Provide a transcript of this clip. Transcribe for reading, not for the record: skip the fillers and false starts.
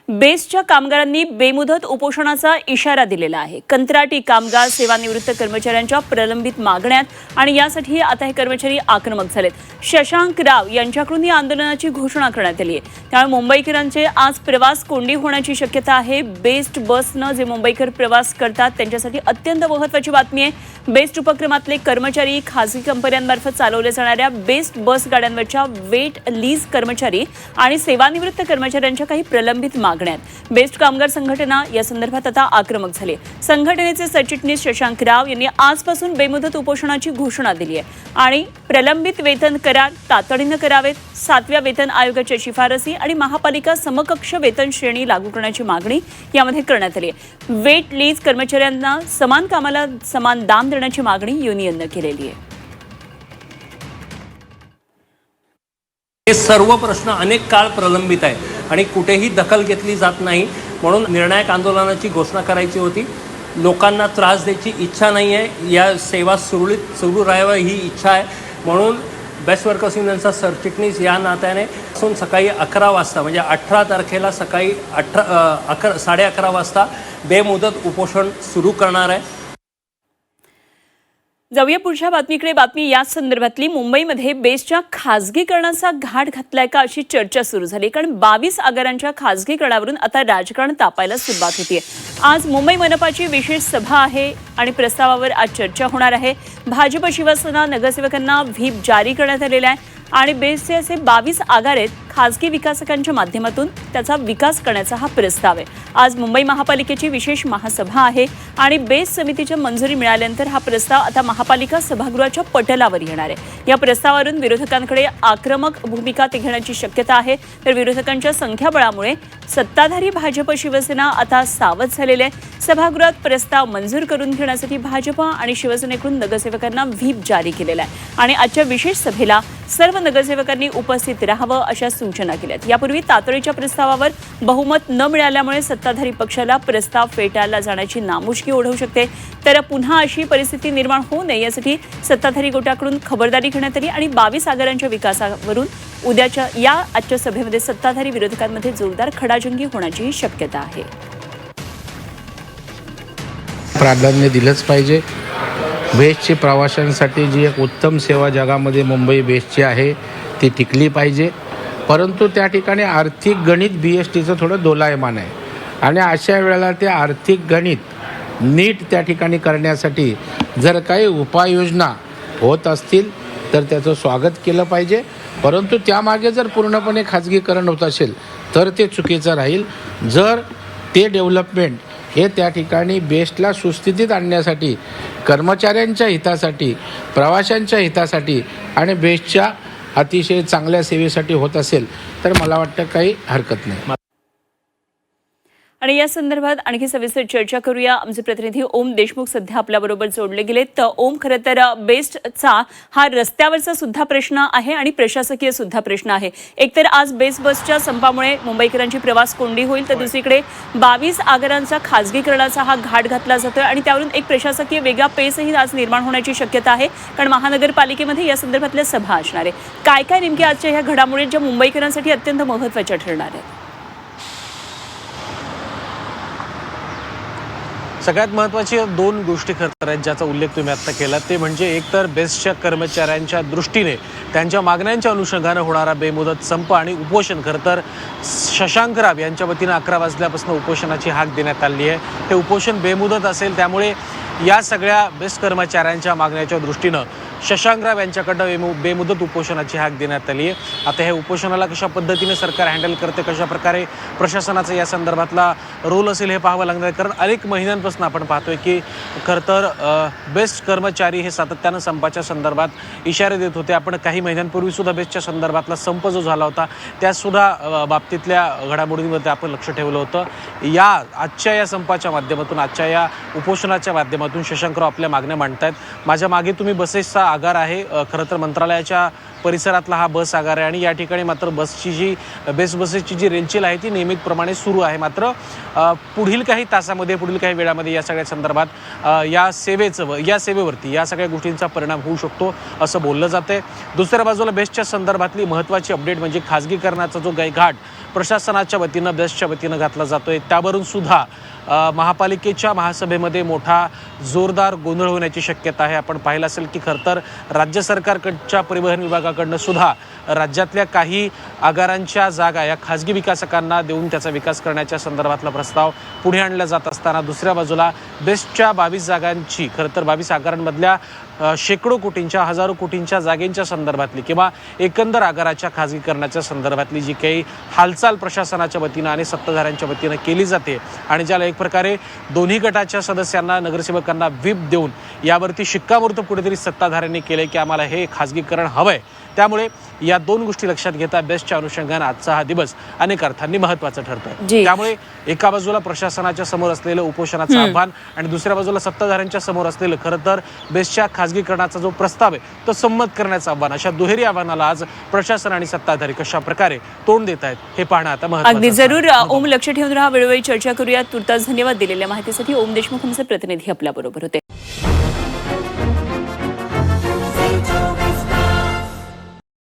बेस्टच्या कामगारांनी बेमुदत उपोषणाचा इशारा दिलेला आहे। कंत्राटी कामगार, सेवानिवृत्त कर्मचाऱ्यांच्या प्रलंबित मागण्यात आणि यासाठी आता हे कर्मचारी आक्रमक झालेत। शशांक राव यांच्याकडून या आंदोलनाची घोषणा करण्यात आली आहे। त्यामुळे मुंबईकरांचे आज प्रवास कोंडी होण्याची शक्यता आहे। बेस्ट बसनं जे मुंबईकर प्रवास करतात त्यांच्यासाठी अत्यंत महत्त्वाची बातमी आहे। बेस्ट उपक्रमातले कर्मचारी खासगी कंपन्यांमार्फत चालवल्या जाणाऱ्या बेस्ट बस गाड्यांवरच्या वेट लीज कर्मचारी आणि सेवानिवृत्त कर्मचाऱ्यांच्या काही प्रलंबित मागण्यात बेस्ट कामगार संघटना या संदर्भात आता आक्रमक झाली। संघटनेचे सरचिटणीस शशांक राव यांनी आजपासून बेमुदत उपोषणाची घोषणा दिली आहे आणि प्रलंबित वेतन करार तातडीने करावेत, 7व्या वेतन आयोगाच्या शिफारसी आणि महापालिका समकक्ष वेतन श्रेणी लागू करण्याची मागणी यामध्ये करण्यात आली आहे। वेट लीज कर्मचाऱ्यांना समान कामाला समान दाम देण्याची मागणी युनियनने केलेली आहे। हे सर्व प्रश्न अनेक काळ प्रलंबित आहे आणि कुठेही दखल घेतली जात नाही, म्हणून निर्णायक आंदोलनाची घोषणा करायची होती। लोकांना त्रास द्यायची इच्छा नाही आहे, या सेवा सुरळीत सुरू राहावी ही इच्छा आहे। म्हणून बेस्ट वर्कर्स युनियनचा सरचिटणीस या नात्याने सकाळी 11 वाजता म्हणजे 18 तारखेला सकाळी 11:30 वाजता बेमुदत उपोषण सुरू करणार आहे। जाऊया पुढच्या बातमीकडे। बातमी याच संदर्भातली। मुंबईमध्ये बेस्टच्या खासगीकरणाचा घाट घातलाय का अशी चर्चा सुरू झाली, कारण 22 आगारांच्या खासगीकरणावरून आता राजकारण तापायला सुरुवात होतीये। आज मुंबई मनपाची विशेष सभा आहे आणि प्रस्तावावर आज चर्चा होणार आहे। भाजप शिवसेना नगरसेवकांना व्हीप जारी करण्यात आलेला आहे आणि बेस्टचे असे 22 आगार आहेत। खासगी विकासकांच्या माध्यमातून त्याचा विकास करण्याचा हा प्रस्ताव आहे। आज मुंबई महापालिकेची विशेष महासभा आहे आणि बेस्ट समितीच्या मंजुरी मिळाल्यानंतर हा प्रस्ताव आता महापालिका सभागृहाच्या पटलावर येणार आहे। या प्रस्तावावरून विरोधकांकडे आक्रमक भूमिका ते घेण्याची शक्यता आहे, तर विरोधकांच्या संख्याबळामुळे सत्ताधारी भाजप शिवसेना आता सावध झालेले आहे। सभागृहात प्रस्ताव मंजूर करून घेण्यासाठी भाजप आणि शिवसेनेकडून नगरसेवकांना व्हीप जारी केलेला आहे आणि आजच्या विशेष सभेला सर्व नगरसेवकांनी उपस्थित राहावं अशा सूचना केल्यात। यापूर्वी तातडीच्या प्रस्तावावर बहुमत न मिळाल्यामुळे सत्ताधारी पक्षाला प्रस्ताव फेटाळला जाण्याची नामुष्की ओढवू शकते, तर पुन्हा अशी परिस्थिती निर्माण होऊ नये यासाठी सत्ताधारी गटाकडून खबरदारी घेण्यात आली आणि 22 आगारांच्या विकासावरून उद्याच्या या आजच्या सभेमध्ये सत्ताधारी विरोधकांमध्ये जोरदार खडाजंगी होण्याची शक्यता आहे। प्राधान्य दिलंच पाहिजे। बेस्टची प्रवाशांसाठी जी एक उत्तम सेवा जगामध्ये मुंबई बेस्टची आहे ती टिकली पाहिजे, परंतु त्या ठिकाणी आर्थिक गणित BSTचं थोडं दोलायमान आहे आणि अशा वेळेला ते आर्थिक गणित नीट त्या ठिकाणी करण्यासाठी जर काही उपाययोजना होत असतील तर त्याचं स्वागत केलं पाहिजे, परंतु त्यामागे जर पूर्णपणे खाजगीकरण होत असेल तर ते चुकीचं राहील। जर ते डेव्हलपमेंट हे त्या ठिकाणी बेस्टला सुस्थितीत आणण्यासाठी, कर्मचाऱ्यांच्या हितासाठी, प्रवाशांच्या हितासाठी आणि बेस्टच्या अतिशय चांगल्या सेवेसाठी होत असेल तर मला वाटतं काही हरकत नाही। आणि या संदर्भात आणखी सविस्तर चर्चा करूया। आमचे प्रतिनिधी ओम देशमुख सध्या आपल्याबरोबर जोडले गेलेत। तर ओम, खरं तर बेस्टचा हा रस्त्यावरचा सुद्धा प्रश्न आहे आणि प्रशासकीय सुद्धा प्रश्न आहे। एकतर आज बेस्ट बसच्या संपामुळे मुंबईकरांची प्रवास कोंडी होईल, तर दुसरीकडे 22 आगारांचा खासगीकरणाचा हा घाट घातला जातोय आणि त्यावरून एक प्रशासकीय वेगळा पेसही आज निर्माण होण्याची शक्यता आहे, कारण महानगरपालिकेमध्ये या संदर्भातल्या सभा असणार आहे। काय काय नेमके आजच्या ह्या घडामोडी ज्या मुंबईकरांसाठी अत्यंत महत्त्वाच्या ठरणार आहेत? सगळ्यात महत्त्वाची 2 गोष्टी खरं आहेत ज्याचा उल्लेख तुम्ही आत्ता केला, ते म्हणजे एकतर बेस्टच्या कर्मचाऱ्यांच्या दृष्टीने त्यांच्या मागण्यांच्या अनुषंगानं होणारा बेमुदत संप आणि उपोषण। खरं तर शशांक राव यांच्या वतीनं 11 वाजल्यापासून उपोषणाची हाक देण्यात आली आहे। हे उपोषण बेमुदत असेल, त्यामुळे या सगळ्या बेस्ट कर्मचाऱ्यांच्या मागण्याच्या दृष्टीनं शशांक राव यांच्याकडं बेमुदत उपोषणाची हाक देण्यात आली आहे। आता हे उपोषणाला कशा पद्धतीने सरकार हँडल करते, कशा प्रकारे प्रशासनाचा या संदर्भातला रोल असेल हे पाहावं लागणार आहे, कारण अनेक महिन्यांपासून आपण पाहतोय की खरं तर बेस्ट कर्मचारी हे सातत्यानं संपाच्या संदर्भात इशारे देत होते। आपण काही महिन्यांपूर्वी सुद्धा बेस्टच्या संदर्भातला संप जो झाला होता त्यासुद्धा बाबतीतल्या घडामोडींमध्ये आपण लक्ष ठेवलं होतं। आजच्या या संपाच्या माध्यमातून, आजच्या या उपोषणाच्या माध्यमातून शशांकराव आपल्या मागण्या मांडतायत। माझ्या मागे तुम्ही बसेसचा आगार आहे, खरं तर मंत्रालयाच्या परिसरातला हा बस आगार आहे आणि या ठिकाणी मात्र बसेसची जी रेलचेल आहे ती नियमितप्रमाणे सुरू आहे. मात्र पुढील काही तासामध्ये, पुढील काही वेळामध्ये या सगळ्या संदर्भात या सेवेवरती या सगळ्या गोष्टींचा परिणाम होऊ शकतो असं बोललं जाते. दुसऱ्या बाजूला बेस्टच्या संदर्भातली महत्त्वाची अपडेट म्हणजे खाजगीकरणाचा जो घाट प्रशासनाच्या वतीनं बेस्टच्या वतीनं घातला जातोय, त्यावरून सुद्धा महापालिकेच्या महासभेमध्ये मोठा जोरदार गोंधळ होण्याची शक्यता आहे. आपण पाहिलं असेल की खरं तर राज्य सरकारकडच्या परिवहन विभागाकडनं सुद्धा राज्यातल्या काही आगारांच्या जागा या खाजगी विकासकांना देऊन त्याचा विकास करण्याच्या संदर्भातला प्रस्ताव पुढे आणला जात असताना दुसऱ्या बाजूला बेस्टच्या 22 जागांची खरं तर 22 आगारांमधल्या शेकडो कोटींच्या, हजारो कोटींच्या जागेंच्या संदर्भातली किंवा एकंदर आगाराच्या खाजगीकरणाच्या संदर्भातली जी काही हालचाल प्रशासनाच्या वतीनं आणि सत्ताधाऱ्यांच्या वतीनं केली जाते आणि ज्याला एक प्रकारे दोन्ही गटाच्या सदस्यांना, नगरसेवकांना व्हीप देऊन यावरती शिक्कामोर्तब कुठेतरी सत्ताधाऱ्यांनी केले की आम्हाला हे खाजगीकरण हवंय. त्यामुळे या दोन गोष्टी लक्षात घेता बेस्टच्या अनुषंगाने आजचा हा दिवस अनेक अर्थांनी महत्त्वाचा ठरतोय. त्यामुळे एका बाजूला प्रशासनाच्या समोर असलेलं उपोषणाचं आव्हान आणि दुसऱ्या बाजूला सत्ताधाऱ्यांच्या समोर असलेलं खरं तर बेस्टच्या खाजगीकरणाचा जो प्रस्ताव आहे तो संमत करण्याचं आव्हान, अशा दुहेरी आव्हानाला आज प्रशासन आणि सत्ताधारी कशा प्रकारे तोंड देत आहेत हे पाहणं आता महत्त्वाचं. अगदी जरूर ओम, लक्ष ठेवून राहा. वेळोवेळी चर्चा करूया. तुर्तास धन्यवाद दिलेल्या माहितीसाठी. ओम देशमुख आमचे प्रतिनिधी आपल्या बरोबर होते.